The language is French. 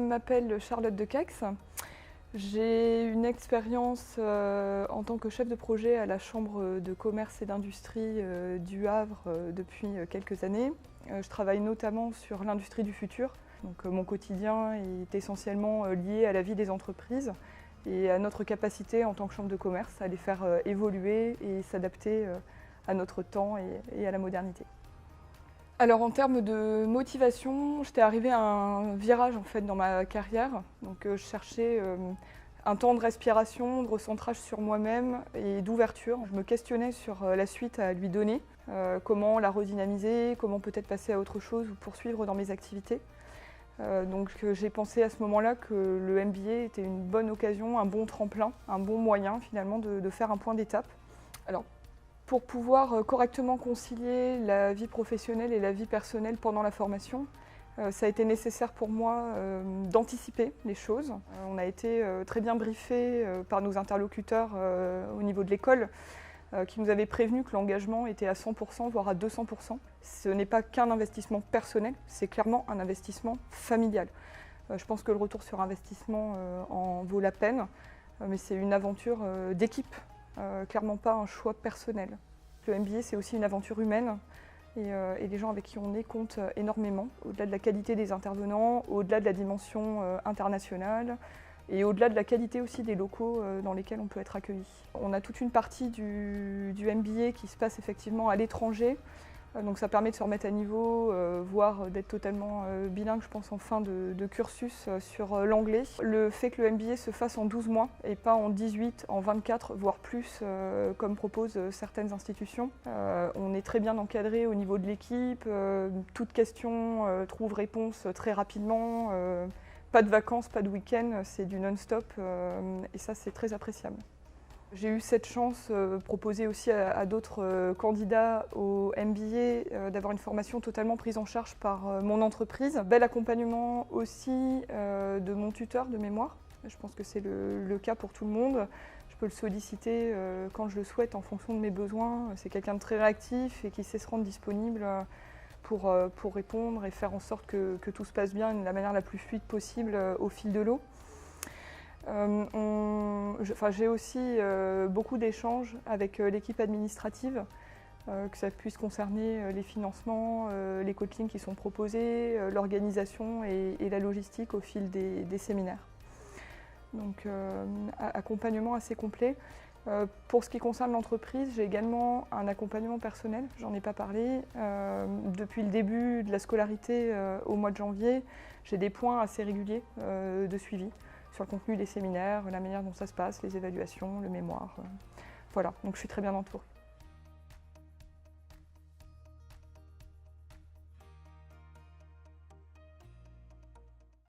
m'appelle Charlotte Decaix. J'ai une expérience en tant que chef de projet à la Chambre de commerce et d'industrie du Havre depuis quelques années. Je travaille notamment sur l'industrie du futur. Donc, mon quotidien est essentiellement lié à la vie des entreprises et à notre capacité en tant que chambre de commerce à les faire évoluer et s'adapter à notre temps et à la modernité. Alors en termes de motivation, j'étais arrivée à un virage en fait dans ma carrière. Donc je cherchais un temps de respiration, de recentrage sur moi-même et d'ouverture. Je me questionnais sur la suite à lui donner, comment la redynamiser, comment peut-être passer à autre chose ou poursuivre dans mes activités. Donc j'ai pensé à ce moment-là que le MBA était une bonne occasion, un bon tremplin, un bon moyen finalement de faire un point d'étape. Alors, pour pouvoir correctement concilier la vie professionnelle et la vie personnelle pendant la formation, ça a été nécessaire pour moi d'anticiper les choses. On a été très bien briefés par nos interlocuteurs au niveau de l'école qui nous avaient prévenu que l'engagement était à 100%, voire à 200%. Ce n'est pas qu'un investissement personnel, c'est clairement un investissement familial. Je pense que le retour sur investissement en vaut la peine, mais c'est une aventure d'équipe. Clairement pas un choix personnel. Le MBA, c'est aussi une aventure humaine et les gens avec qui on est comptent énormément, au-delà de la qualité des intervenants, au-delà de la dimension internationale et au-delà de la qualité aussi des locaux dans lesquels on peut être accueilli. On a toute une partie du MBA qui se passe effectivement à l'étranger. Donc ça permet de se remettre à niveau, voire d'être totalement bilingue, je pense, en fin de cursus sur l'anglais. Le fait que le MBA se fasse en 12 mois et pas en 18, en 24, voire plus, comme proposent certaines institutions. On est très bien encadré au niveau de l'équipe, toute question trouve réponse très rapidement. Pas de vacances, pas de week-end, c'est du non-stop et ça c'est très appréciable. J'ai eu cette chance, proposée aussi à d'autres candidats au MBA, d'avoir une formation totalement prise en charge par mon entreprise. Bel accompagnement aussi de mon tuteur de mémoire. Je pense que c'est le cas pour tout le monde. Je peux le solliciter quand je le souhaite en fonction de mes besoins. C'est quelqu'un de très réactif et qui sait se rendre disponible pour répondre et faire en sorte que tout se passe bien de la manière la plus fluide possible au fil de l'eau. J'ai aussi beaucoup d'échanges avec l'équipe administrative, que ça puisse concerner les financements, les coachings qui sont proposés, l'organisation et la logistique au fil des séminaires. Donc accompagnement assez complet. Pour ce qui concerne l'entreprise, j'ai également un accompagnement personnel, j'en ai pas parlé. Depuis le début de la scolarité au mois de janvier, j'ai des points assez réguliers de suivi sur le contenu des séminaires, la manière dont ça se passe, les évaluations, le mémoire. Voilà, donc je suis très bien entourée.